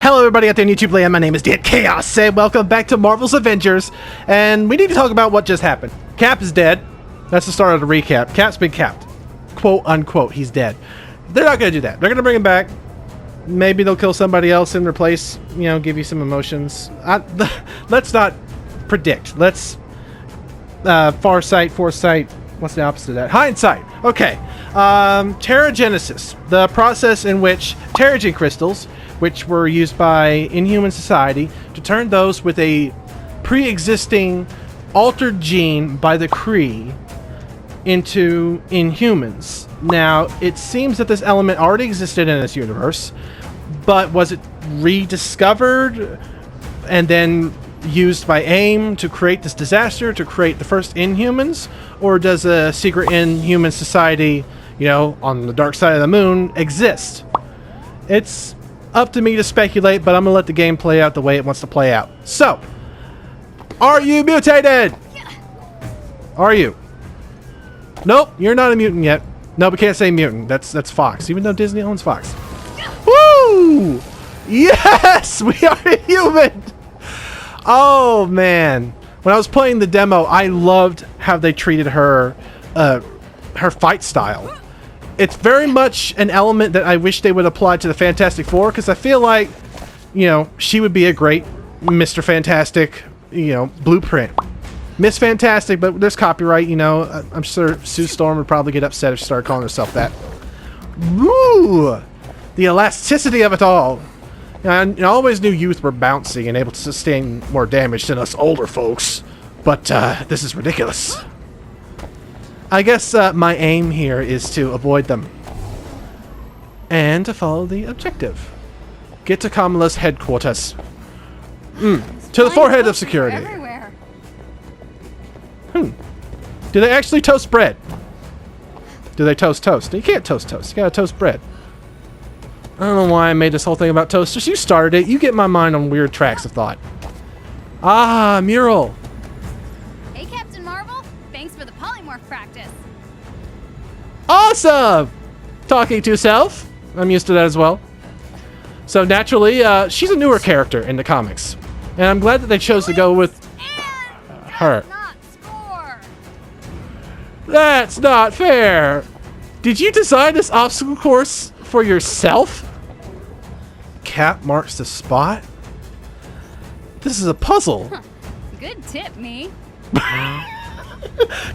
Hello everybody out there in YouTube land, my name is Dan Chaos, and welcome back to Marvel's Avengers, and we need to talk about what just happened. Cap is dead. That's the start of the recap. Cap's been capped. Quote unquote, he's dead. They're not going to do that. They're going to bring him back. Maybe they'll kill somebody else and replace, you know, give you some emotions. Let's not predict. Let's, foresight, what's the opposite of that? Hindsight. Okay. Teragenesis, the process in which Terrigen crystals, which were used by inhuman society to turn those with a pre-existing altered gene by the Kree into inhumans. Now, it seems that this element already existed in this universe, but was it rediscovered and then used by AIM to create this disaster, to create the first Inhumans? Or does a secret inhuman society, you know, on the dark side of the moon exist? It's up to me to speculate, but I'm gonna let the game play out the way it wants to play out. So, are you mutated? Are you? Nope, you're not a mutant yet. No, we can't say mutant. That's Fox, even though Disney owns Fox. Woo! Yes, we are a human. Oh man, when I was playing the demo, I loved how they treated her, her fight style. It's very much an element that I wish they would apply to the Fantastic Four, because I feel like, you know, she would be a great Mr. Fantastic, you know, blueprint. Miss Fantastic, but there's copyright, you know. I'm sure Sue Storm would probably get upset if she started calling herself that. Woo! The elasticity of it all. I always knew youth were bouncy and able to sustain more damage than us older folks, but this is ridiculous. I guess my aim here is to avoid them and to follow the objective. Get to Kamala's headquarters. To the forehead of security. Everywhere. Do they actually toast bread? Do they toast toast? You can't toast toast. You gotta toast bread. I don't know why I made this whole thing about toasters. You started it. You get my mind on weird tracks of thought. Ah, mural. Hey, Captain Marvel. Thanks for the polymorph practice. Awesome! Talking to yourself. I'm used to that as well. So naturally, she's a newer character in the comics. And I'm glad that they chose to go with her. Not score. That's not fair. Did you design this obstacle course for yourself? Cap marks the spot. This is a puzzle. Huh. Good tip, me.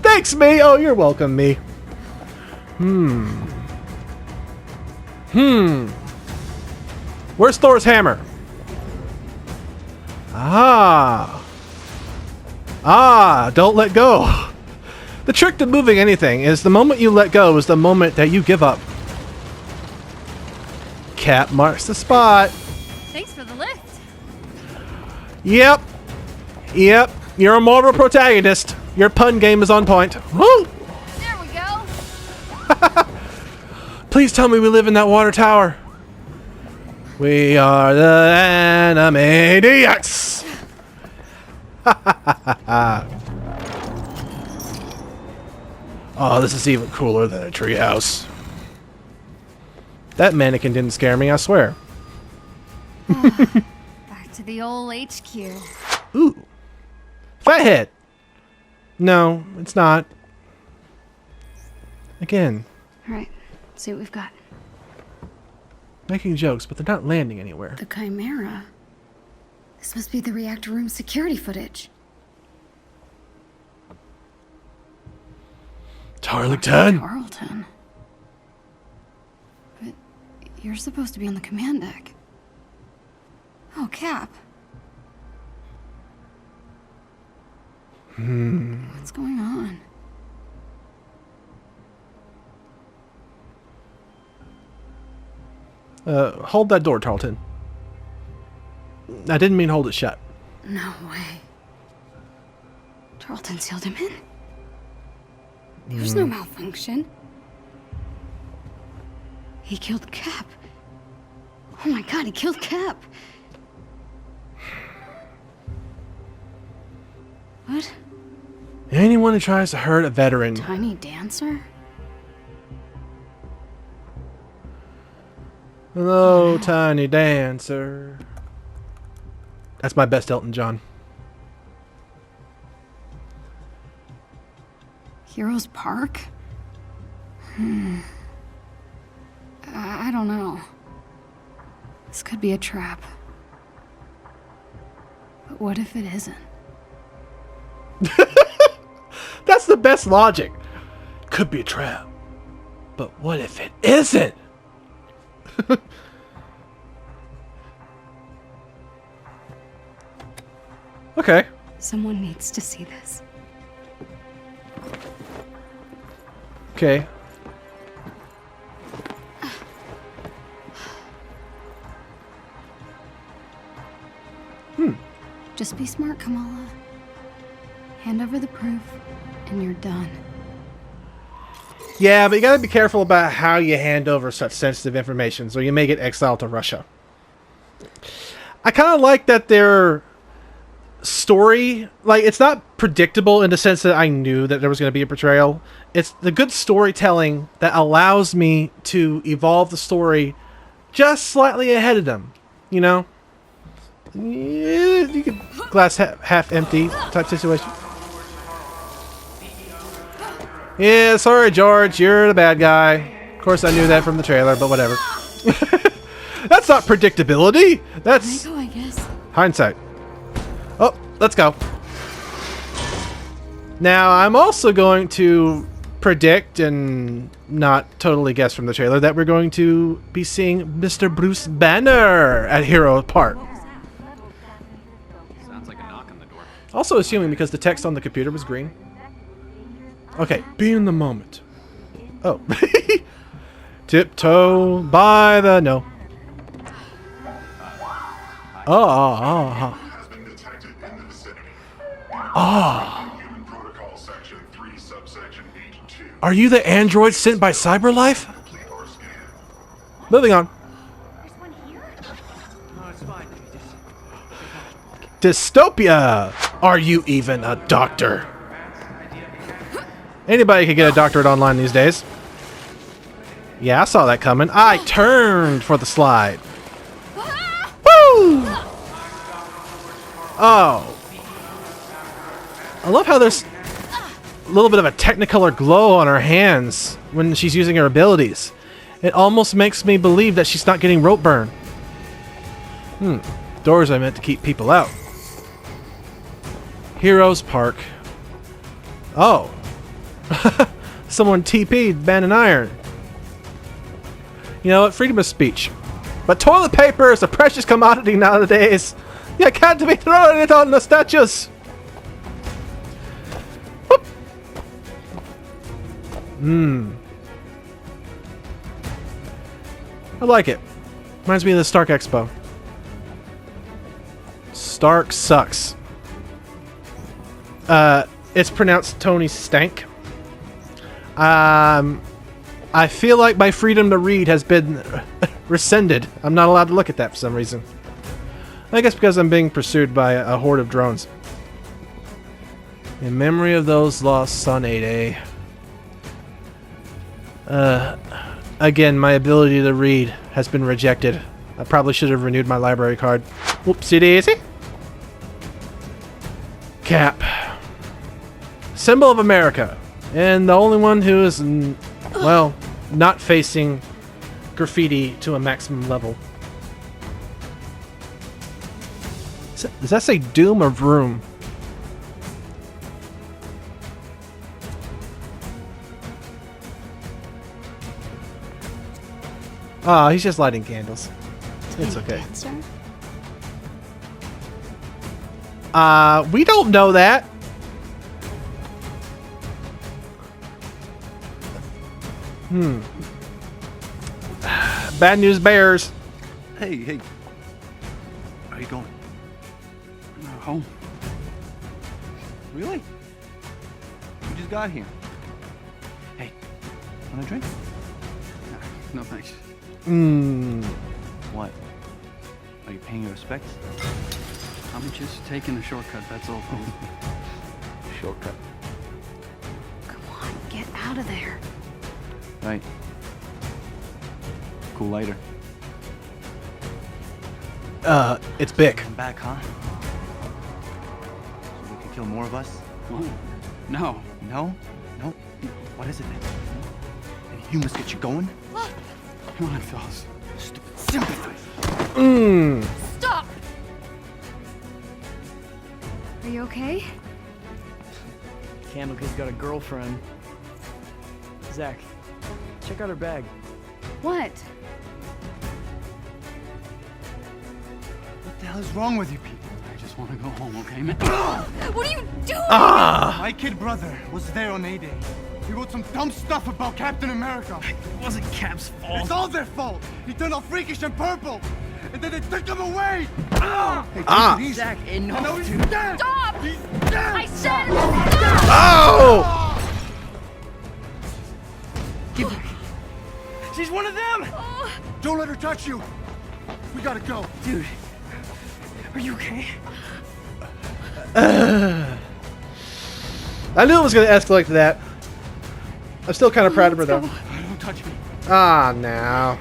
Thanks, me. Oh, you're welcome, me. Where's Thor's hammer? Ah, don't let go. The trick to moving anything is the moment you let go is the moment that you give up. Cap marks the spot. Thanks for the lift. Yep. You're a Marvel protagonist. Your pun game is on point. Woo! There we go. Please tell me we live in that water tower. We are the Animaniacs. Oh, this is even cooler than a treehouse. That mannequin didn't scare me, I swear. Back to the old HQ. Ooh. Fathead. No, it's not. Again. Alright, let's see what we've got. Making jokes, but they're not landing anywhere. The Chimera. This must be the reactor room security footage. Tarleton. Tarleton. But you're supposed to be on the command deck. Oh, Cap. What's going on? Hold that door, Tarleton. I didn't mean hold it shut. No way. Tarleton sealed him in? There's no malfunction. He killed Cap. Oh my god, he killed Cap. What? Anyone who tries to hurt a veteran. Tiny dancer? Hello, tiny dancer. That's my best Elton John. Heroes Park? I don't know. This could be a trap. But what if it isn't? That's the best logic. Could be a trap. But what if it isn't? Okay. Someone needs to see this. Okay. Just be smart, Kamala. Hand over the proof, and you're done. Yeah, but you gotta be careful about how you hand over such sensitive information, so you may get exiled to Russia. I kind of like that their story, like, it's not predictable in the sense that I knew that there was going to be a betrayal. It's the good storytelling that allows me to evolve the story just slightly ahead of them, you know? Yeah, you can glass half empty type situation. Yeah, sorry, George, you're the bad guy. Of course, I knew that from the trailer, but whatever. That's not predictability. That's Can I go, I guess? hindsight. Oh, let's go. Now, I'm also going to predict and not totally guess from the trailer that we're going to be seeing Mr. Bruce Banner at Hero Park. Sounds like a knock on the door. Also assuming because the text on the computer was green. Okay, be in the moment. Oh. Tiptoe by the... No. Oh. Human protocol section 3 subsection H2. Are you the android sent by Cyberlife? Complete our scan. Moving on. No, it's fine. Dystopia! Are you even a doctor? Anybody can get a doctorate online these days. Yeah, I saw that coming. I turned for the slide. Woo! Oh. I love how there's a little bit of a technicolor glow on her hands when she's using her abilities. It almost makes me believe that she's not getting rope burn. Doors are meant to keep people out. Heroes Park. Oh. Someone TP'd Ben and Iron. You know what? Freedom of speech. But toilet paper is a precious commodity nowadays. You can't be throwing it on the statues. Whoop. I like it. Reminds me of the Stark Expo. Stark sucks. It's pronounced Tony Stank. I feel like my freedom to read has been rescinded. I'm not allowed to look at that for some reason. I guess because I'm being pursued by a horde of drones. In memory of those lost on 8A. Again, my ability to read has been rejected. I probably should have renewed my library card. Whoopsie daisy. Cap. Symbol of America. And the only one who is, well, not facing graffiti to a maximum level. Does that say Doom or Vroom? Oh, he's just lighting candles. It's okay. We don't know that. Bad news bears. Hey. How you going? Home. Really? You just got here. Hey, want a drink? No, thanks. What? Are you paying your respects? I'm just taking a shortcut, that's all. Shortcut. Come on, get out of there. Right. Cool later. It's big. Come back, huh? So we can kill more of us? Oh, no. No? No? What is it then? And humans get you going? Come on, fellas. Stupid sympathizer. Stop! Are you okay? Candle Kid's got a girlfriend. Zach, check out her bag. What? What the hell is wrong with you people? I just want to go home, okay, man? What are you doing? My kid brother was there on A-Day. He wrote some dumb stuff about Captain America. It wasn't Cap's fault. It's all their fault. He turned all freakish and purple. And then they took him away. Hey, take it easy. Zach, I enough, know he's dude. dead. Stop! He's dead. I said stop! Oh! She's one of them! Don't let her touch you. We gotta go. Dude, are you okay? I knew it was going to escalate to that. I'm still kind of proud of her, though. Don't touch me. Ah, now.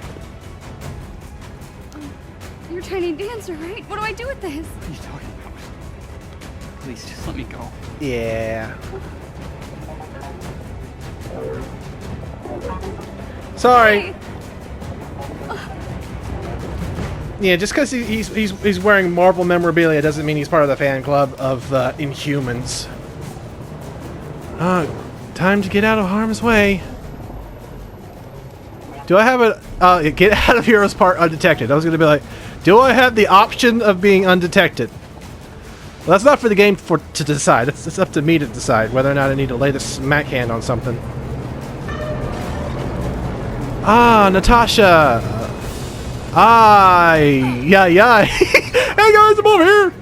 You're a tiny dancer, right? What do I do with this? What are you talking about? Please, just let me go. Yeah. Sorry. Hey, Yeah, just because he's wearing Marvel memorabilia doesn't mean he's part of the fan club of Inhumans. Time to get out of harm's way. Do I have a get out of hero's part undetected? I was gonna be like, do I have the option of being undetected? Well, that's not for the game to decide. It's up to me to decide whether or not I need to lay the smack hand on something. Ah, Natasha. Yeah. Hey guys, I'm over here.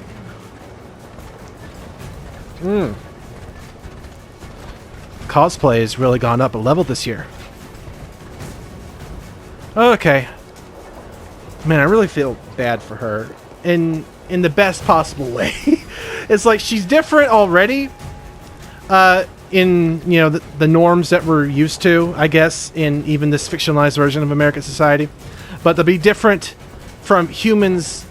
Cosplay has really gone up a level this year. Okay. Man, I really feel bad for her in the best possible way. It's like she's different already. In the norms that we're used to, I guess, in even this fictionalized version of American society. But to be different from humans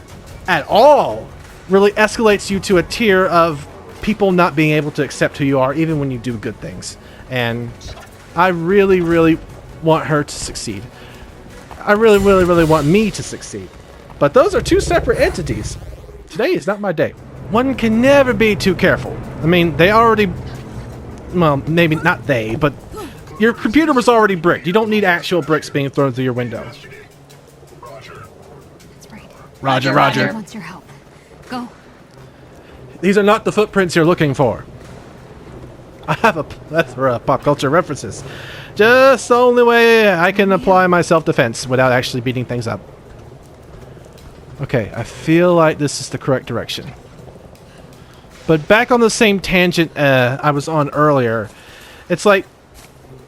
at all really escalates you to a tier of people not being able to accept who you are, even when you do good things. And I really, really want her to succeed. I really, really, really want me to succeed. But those are two separate entities. Today is not my day. One can never be too careful. I mean, they already... Well, maybe not they, but your computer was already bricked. You don't need actual bricks being thrown through your window. that's right. Roger. Wants your help. Go. These are not the footprints you're looking for. I have a plethora of pop culture references. Just the only way I can apply my self-defense without actually beating things up. Okay, I feel like this is the correct direction. But back on the same tangent I was on earlier, it's like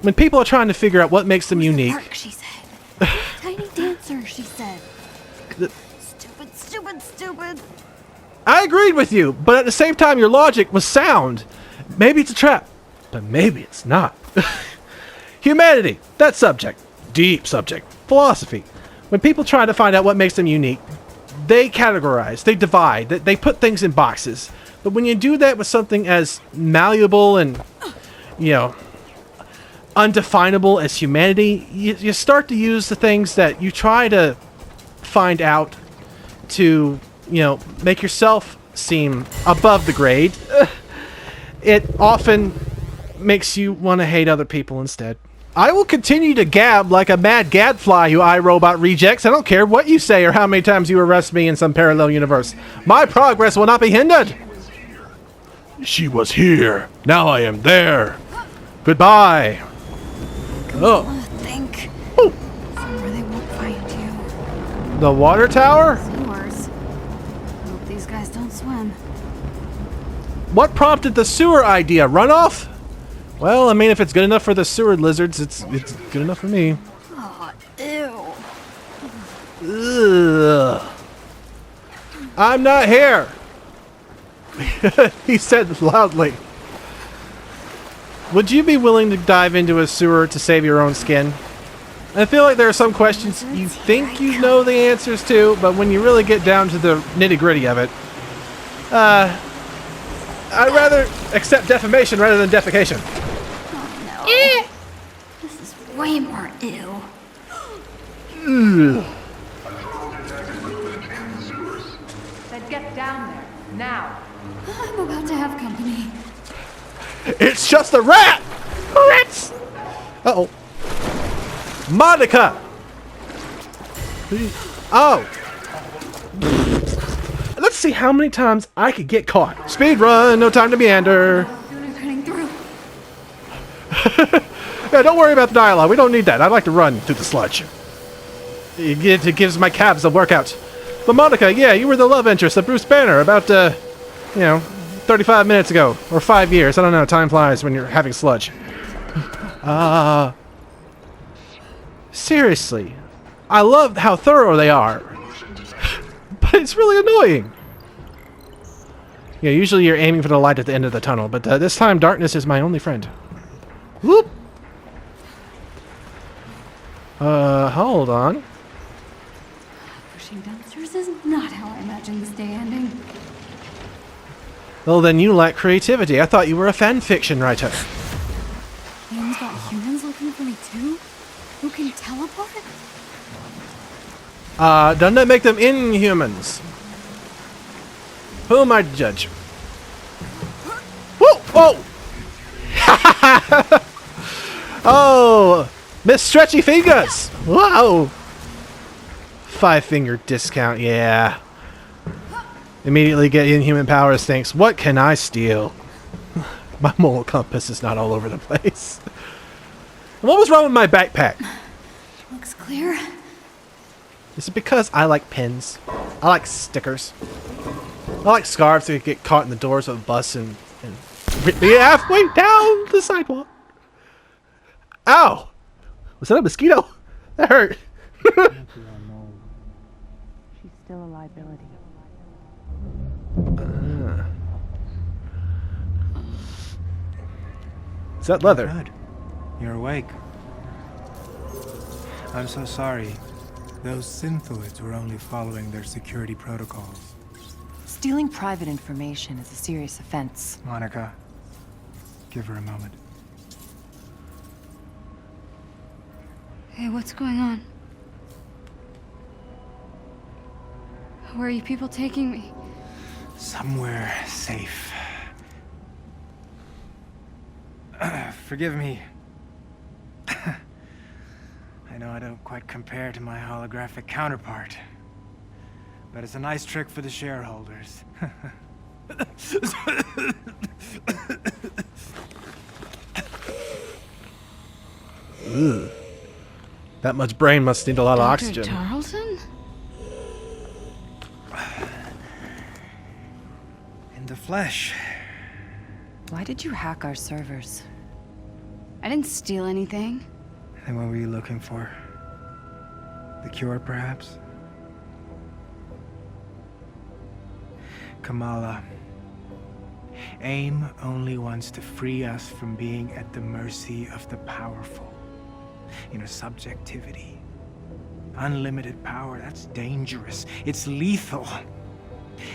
when people are trying to figure out what makes them unique. Park, she said. Tiny dancer, she said. Stupid. I agreed with you, but at the same time, your logic was sound. Maybe it's a trap, but maybe it's not. Humanity, that subject. Deep subject. Philosophy. When people try to find out what makes them unique, they categorize, they divide, they put things in boxes. But when you do that with something as malleable and, undefinable as humanity, you start to use the things that you try to find out to, make yourself seem above the grade. It often makes you want to hate other people instead. I will continue to gab like a mad gadfly, you iRobot rejects. I don't care what you say or how many times you arrest me in some parallel universe. My progress will not be hindered. She was here. Now I am there. Goodbye. Oh. Think. Oh. Somewhere they won't find you. The water tower? Sewers. Hope these guys don't swim. What prompted the sewer idea? Runoff? Well, I mean, if it's good enough for the sewer lizards, it's good enough for me. Oh, ew. Ugh. I'm not here. He said loudly. Would you be willing to dive into a sewer to save your own skin? I feel like there are some questions you think you know the answers to, but when you really get down to the nitty-gritty of it, I'd rather accept defamation rather than defecation. Oh no. This is way more ew. Then get down there, now. I'm about to have company. It's just a rat! Rats! Uh-oh. Monica! Oh. Let's see how many times I could get caught. Speed run, no time to meander. Running through. Yeah, don't worry about the dialogue. We don't need that. I like to run through the sludge. It gives my calves a workout. But Monica, yeah, you were the love interest of Bruce Banner about, 35 minutes ago. Or 5 years. I don't know. Time flies when you're having sludge. Seriously. I love how thorough they are. But it's really annoying. Yeah, usually you're aiming for the light at the end of the tunnel, but this time darkness is my only friend. Whoop! Hold on. Pushing downstairs is not how I imagined this day ending. Well, then you lack creativity. I thought you were a fan fiction writer. Alien's got humans looking for me too? Who can teleport? Doesn't that make them inhumans? Who am I to judge? Whoa! Whoa! Oh! Miss Stretchy Fingers! Wow! 5-finger discount, yeah. Immediately get inhuman powers, thanks. What can I steal? My moral compass is not all over the place. What was wrong with my backpack? Looks clear. Is it because I like pins? I like stickers. I like scarves that get caught in the doors of a bus and rip me halfway down the sidewalk. Ow! Was that a mosquito? That hurt. She's still a liability. Is that leather? Good. You're awake. I'm so sorry. Those synthoids were only following their security protocols. Stealing private information is a serious offense. Monica, give her a moment. Hey, what's going on? Where are you people taking me? Somewhere safe. Forgive me. I know I don't quite compare to my holographic counterpart, but it's a nice trick for the shareholders. Ugh. That much brain must need a lot of Dr. oxygen. Tarleton? In the flesh. Why did you hack our servers? I didn't steal anything. And what were you looking for? The cure, perhaps? Kamala. AIM only wants to free us from being at the mercy of the powerful. You know, subjectivity. Unlimited power, that's dangerous. It's lethal.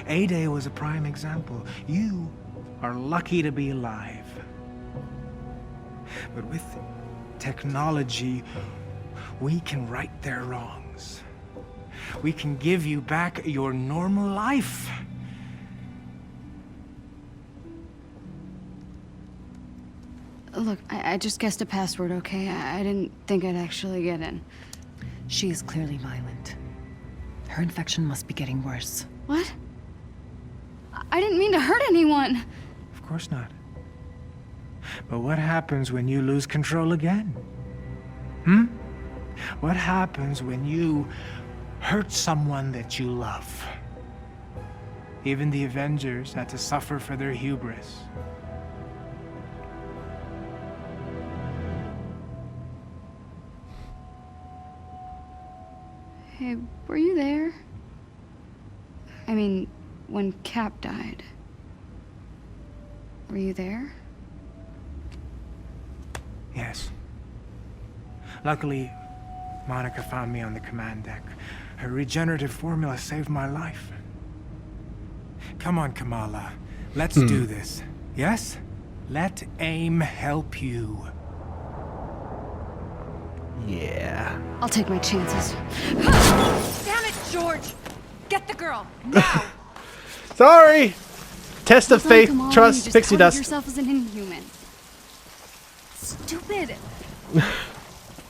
A-Day was a prime example. You are lucky to be alive. But with technology, we can right their wrongs. We can give you back your normal life. Look, I just guessed a password, okay? I didn't think I'd actually get in. She is clearly violent. Her infection must be getting worse. What? I didn't mean to hurt anyone. Of course not. But what happens when you lose control again? What happens when you hurt someone that you love? Even the Avengers had to suffer for their hubris. Hey, were you there? I mean, when Cap died. Were you there? Yes. Luckily, Monica found me on the command deck. Her regenerative formula saved my life. Come on, Kamala. Let's do this. Yes? Let AIM help you. Yeah. I'll take my chances. Damn it, George! Get the girl, now! Sorry! Test of Well done, faith, Kamala, trust, you just pixie outed dust. yourself as an inhuman. Stupid.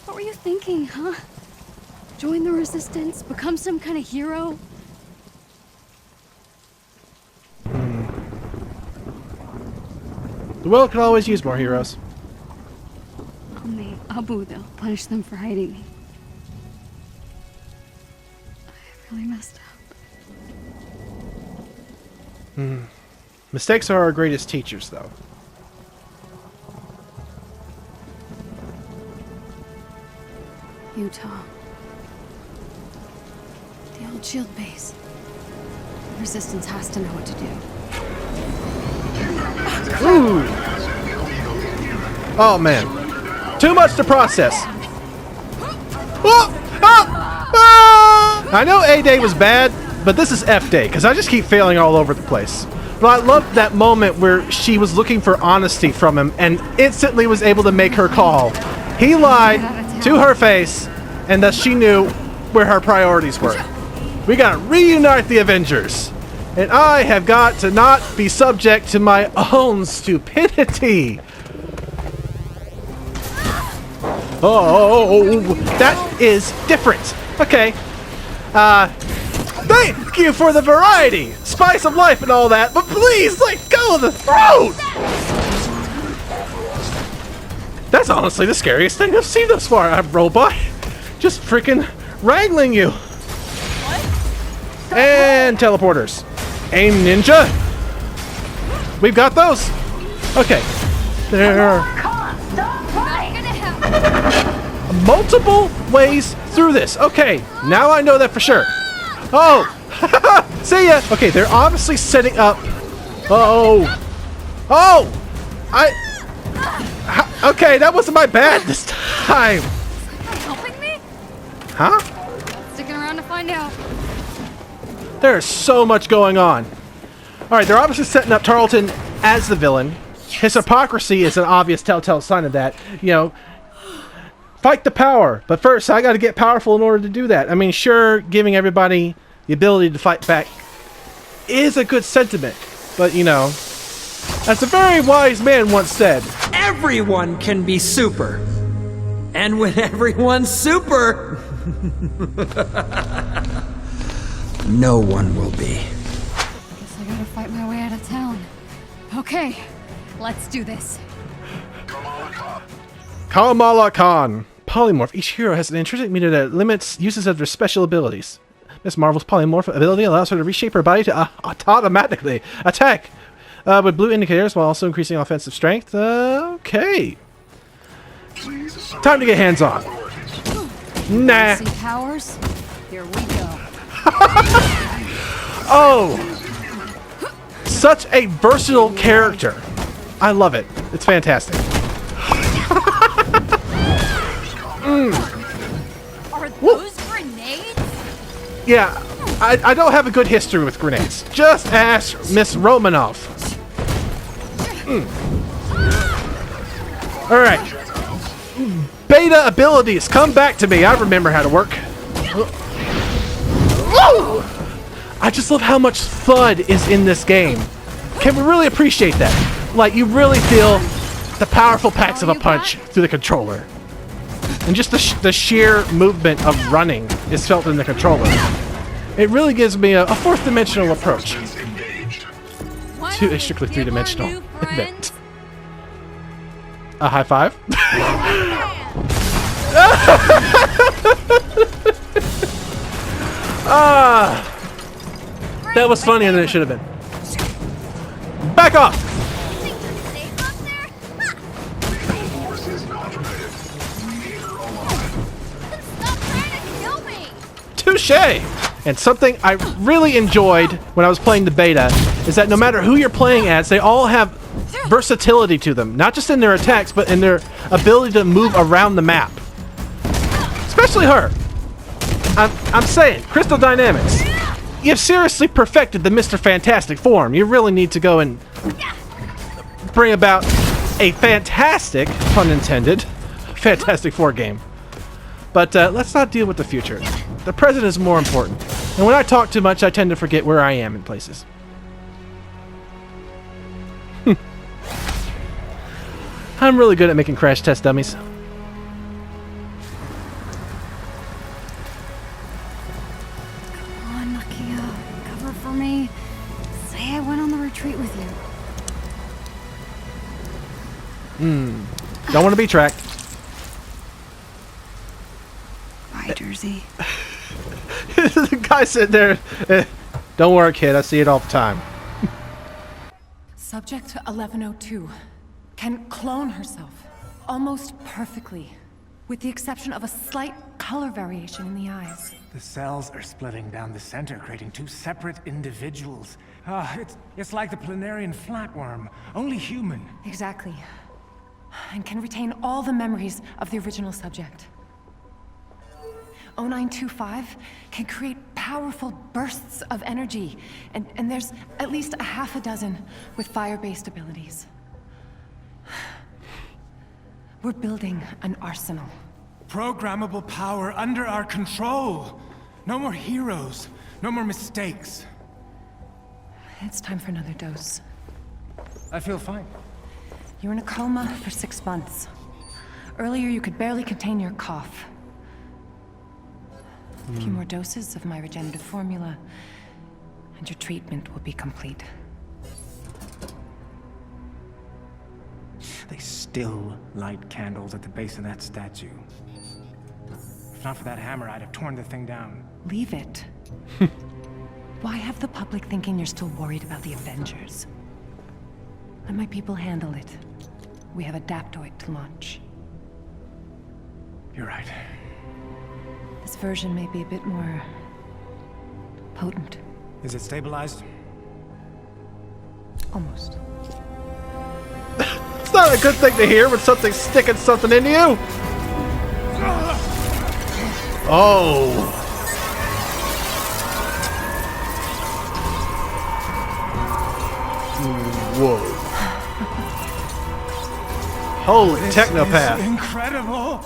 What were you thinking, huh? Join the resistance? Become some kind of hero? The world could always use more heroes. Only Abu, they'll punish them for hiding me. I really messed up. Mistakes are our greatest teachers, though. Utah. The old shield base. The resistance has to know what to do. Ooh! Oh, man. Too much to process. Oh! Ah! Ah! I know A-Day was bad, but this is F-Day, because I just keep failing all over the place. But I loved that moment where she was looking for honesty from him and instantly was able to make her call. He lied to her face, and thus she knew where her priorities were. We gotta reunite the Avengers. And I have got to not be subject to my own stupidity. Oh, that is different. Okay. Thank you for the variety, spice of life and all that, but please let go of the throat! That's honestly the scariest thing I've seen thus far, robot. Just freaking wrangling you. What? And teleporters. Aim ninja. We've got those. Okay. There are multiple ways through this. Okay, now I know that for sure. Oh, see ya. Okay, they're obviously setting up. Oh, okay, that wasn't my bad this time. Helping me? Huh? Sticking around to find out. There's so much going on. All right, they're obviously setting up Tarleton as the villain. His hypocrisy is an obvious telltale sign of that. You know, fight the power. But first, I got to get powerful in order to do that. I mean, sure, giving everybody the ability to fight back is a good sentiment. But, you know, as a very wise man once said, everyone can be super. And when everyone's super, no one will be. Guess I gotta fight my way out of town. Okay, let's do this. Kamala Khan. Polymorph. Each hero has an intrinsic meter that limits uses of their special abilities. Miss Marvel's polymorph ability allows her to reshape her body to automatically attack with blue indicators while also increasing offensive strength. Okay. Time to get hands on. Nah. See powers? Here we go. Oh. Such a versatile character. I love it. It's fantastic. Are those grenades? Yeah, I don't have a good history with grenades. Just ask Miss Romanoff. Alright. Beta abilities, come back to me. I remember how to work. Woo! I just love how much thud is in this game. Can we really appreciate that? Like, you really feel the powerful packs of a punch through the controller. And just the sheer movement of running is felt in the controller. It really gives me a fourth dimensional approach to a strictly three-dimensional event. A high five? That was funnier than it should have been. Back off! Touche! And something I really enjoyed when I was playing the beta is that no matter who you're playing as, they all have versatility to them. Not just in their attacks, but in their ability to move around the map. Especially her. I'm saying, Crystal Dynamics. You've seriously perfected the Mr. Fantastic form. You really need to go and bring about a fantastic, pun intended, Fantastic Four game. But let's not deal with the future. The present is more important. And when I talk too much, I tend to forget where I am in places. I'm really good at making crash test dummies. Come on, Nakia. Cover for me. Say I went on the retreat with you. Don't want to be tracked. Bye, Jersey. The guy sitting there. Don't worry, kid. I see it all the time. Subject 1102 can clone herself almost perfectly, with the exception of a slight color variation in the eyes. The cells are splitting down the center, creating two separate individuals. It's like the planarian flatworm, only human. Exactly. And can retain all the memories of the original subject. 0925 can create powerful bursts of energy, and there's at least a half a dozen with fire-based abilities. We're building an arsenal. Programmable power under our control. No more heroes, no more mistakes. It's time for another dose. I feel fine. You were in a coma for 6 months. Earlier, you could barely contain your cough. A few more doses of my regenerative formula, and your treatment will be complete. They still light candles at the base of that statue. If not for that hammer, I'd have torn the thing down. Leave it. Why have the public thinking you're still worried about the Avengers? Let my people handle it. We have Adaptoid to launch. You're right. This version may be a bit more potent. Is it stabilized? Almost. It's not a good thing to hear when something's sticking something into you. Oh. Whoa. Holy technopath. Incredible!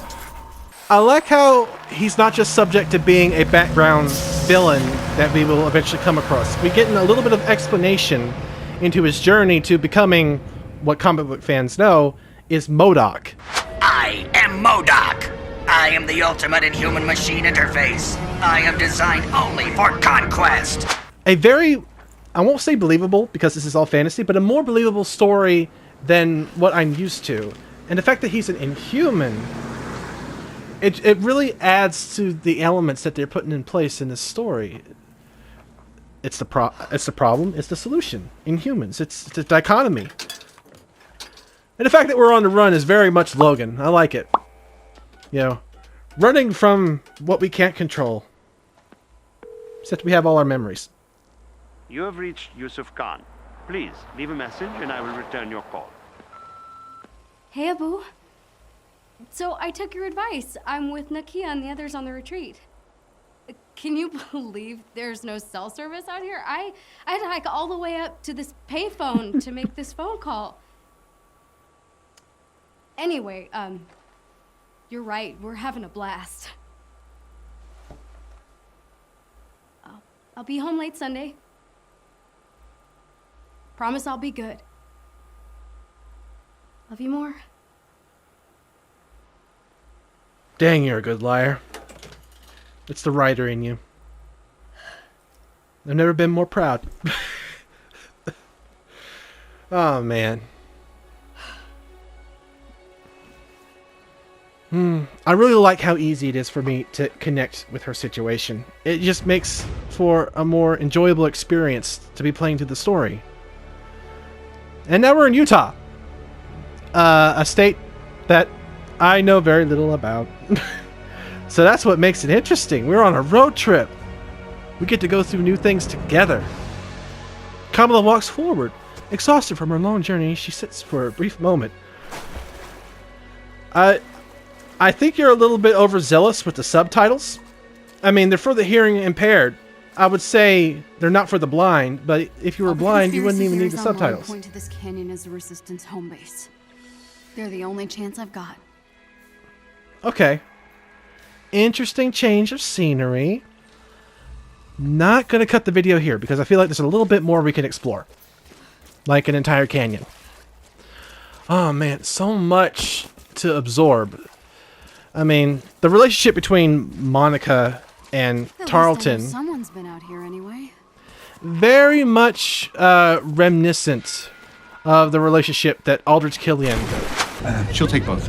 I like how he's not just subject to being a background villain that we will eventually come across. We're getting a little bit of explanation into his journey to becoming what comic book fans know is MODOK. I am MODOK. I am the ultimate inhuman machine interface. I am designed only for conquest. A very, I won't say believable because this is all fantasy, but a more believable story than what I'm used to. And the fact that he's an inhuman, it really adds to the elements that they're putting in place in this story. It's the problem, it's the solution. Inhumans, it's the dichotomy. And the fact that we're on the run is very much Logan. I like it. You know, running from what we can't control. Except we have all our memories. You have reached Yusuf Khan. Please, leave a message and I will return your call. Hey, Abu. So I took your advice. I'm with Nakia and the others on the retreat. Can you believe there's no cell service out here? I had to hike all the way up to this payphone to make this phone call. Anyway, you're right. We're having a blast. I'll be home late Sunday. Promise I'll be good. Love you more. Dang, you're a good liar. It's the writer in you. I've never been more proud. Oh, man. I really like how easy it is for me to connect with her situation. It just makes for a more enjoyable experience to be playing through the story. And now we're in Utah. A state that I know very little about. So that's what makes it interesting. We're on a road trip. We get to go through new things together. Kamala walks forward. Exhausted from her long journey, she sits for a brief moment. I think you're a little bit overzealous with the subtitles. I mean, they're for the hearing impaired. I would say they're not for the blind, but if you were blind, you wouldn't even need the subtitles. Point to this canyon as the Resistance home base. They're the only chance I've got. Okay. Interesting change of scenery. Not going to cut the video here because I feel like there's a little bit more we can explore. Like an entire canyon. Oh man, so much to absorb. I mean, the relationship between Monica and Tarleton. Someone's been out here anyway. Very much reminiscent of the relationship that Aldrich Killian. She'll take both.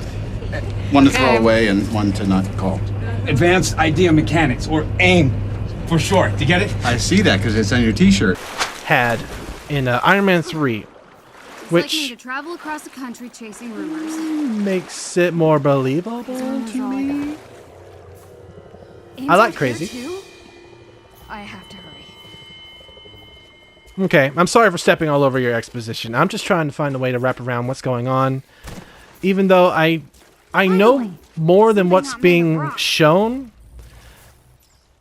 One to throw away and one to not call. Advanced idea mechanics, or AIM for short. Do you get it? I see that because it's on your t-shirt. Had in Iron Man 3, which like me to travel across the country chasing rumors. Makes it more believable to me. I like crazy. Too? I have to hurry. Okay, I'm sorry for stepping all over your exposition. I'm just trying to find a way to wrap around what's going on. Even though I know more than what's being shown.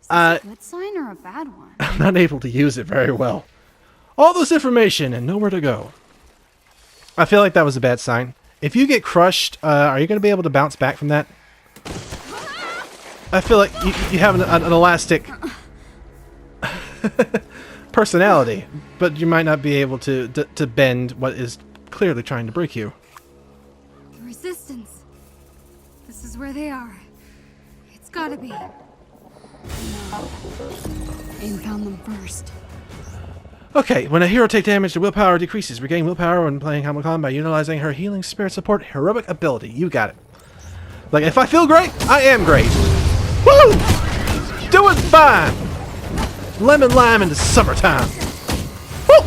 Is this a good sign or a bad one? I'm not able to use it very well. All this information and nowhere to go. I feel like that was a bad sign. If you get crushed, are you going to be able to bounce back from that? I feel like you have an elastic personality, but you might not be able to bend what is clearly trying to break you. The Resistance. This is where they are. It's gotta be. No. AIM found them first. Okay, when a hero takes damage, the willpower decreases. Regain willpower when playing Kamala by utilizing her healing spirit support heroic ability. You got it. Like, if I feel great, I am great. Woo! Doing fine! Lemon lime in the summertime. Woo!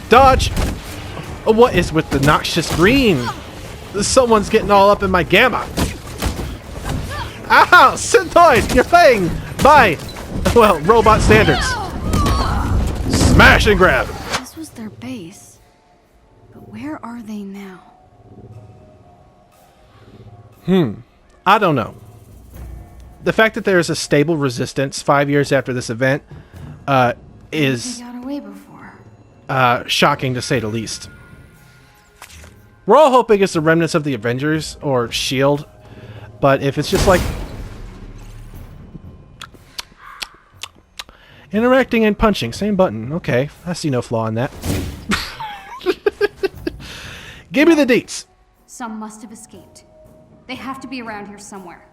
Dodge! What is with the noxious green? Someone's getting all up in my gamma. Ow! Synthoid! Your thing! By, well, robot standards. Smash and grab! This was their base. But where are they now? I don't know. The fact that there is a stable resistance 5 years after this event is They got away before. shocking to say the least. We're all hoping it's the remnants of the Avengers or S.H.I.E.L.D., but if it's just like interacting and punching, same button. Okay, I see no flaw in that. Give me the deets. Some must have escaped. They have to be around here somewhere.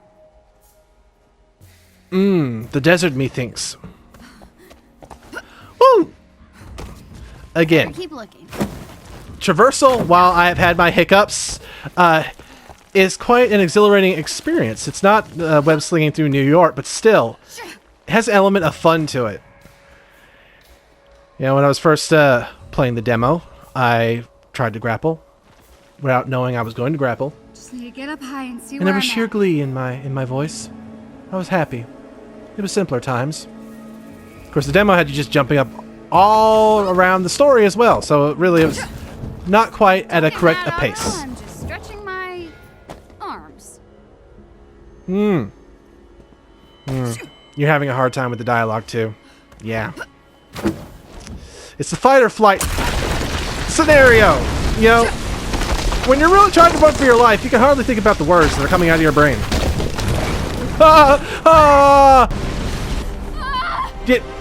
The desert methinks. Woo! Again, Keep looking. traversal, while I have had my hiccups, is quite an exhilarating experience. It's not web slinging through New York, but still, it has an element of fun to it. You know, when I was first playing the demo, I tried to grapple without knowing I was going to grapple. Just need to get up high and see And where there was I'm sheer at. glee in my voice. I was happy. It was simpler times. Of course, the demo had you just jumping up all around the story as well, so it really was not quite at a correct pace. I'm just stretching my arms. You're having a hard time with the dialogue too. Yeah. It's the fight or flight scenario. You know, when you're really trying to run for your life, you can hardly think about the words that are coming out of your brain.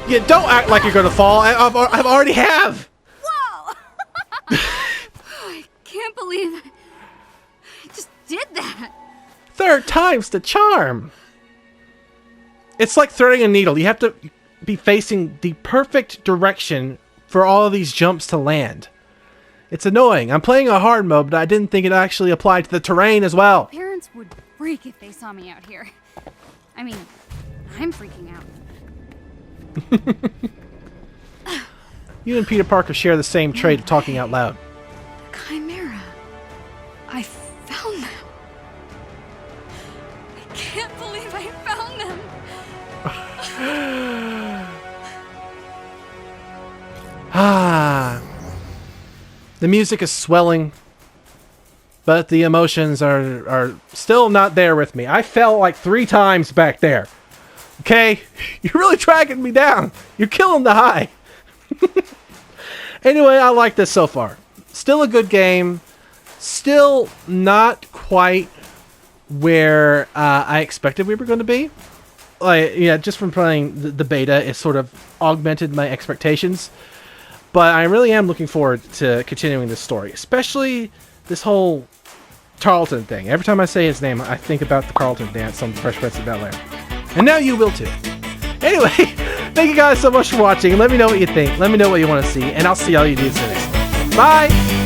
You don't act like you're gonna fall. I've already have. Whoa! I can't believe I just did that. Third time's the charm. It's like threading a needle. You have to be facing the perfect direction for all of these jumps to land. It's annoying. I'm playing a hard mode, but I didn't think it actually applied to the terrain as well. Parents would freak if they saw me out here. I mean, I'm freaking out. You and Peter Parker share the same trait of talking out loud. Chimera. I found them. I can't believe I found them. The music is swelling. but the emotions are still not there with me. I fell like 3 times back there. Okay? You're really tracking me down. You're killing the high. Anyway, I like this so far. Still a good game. Still not quite where I expected we were going to be. Like, yeah, just from playing the beta, it sort of augmented my expectations. But I really am looking forward to continuing this story, especially this whole Tarleton thing. Every time I say his name, I think about the Carlton dance on the Fresh Prince of Bel-Air. And now you will too. Anyway, thank you guys so much for watching. Let me know what you think. Let me know what you want to see. And I'll see all you dudes next. Bye!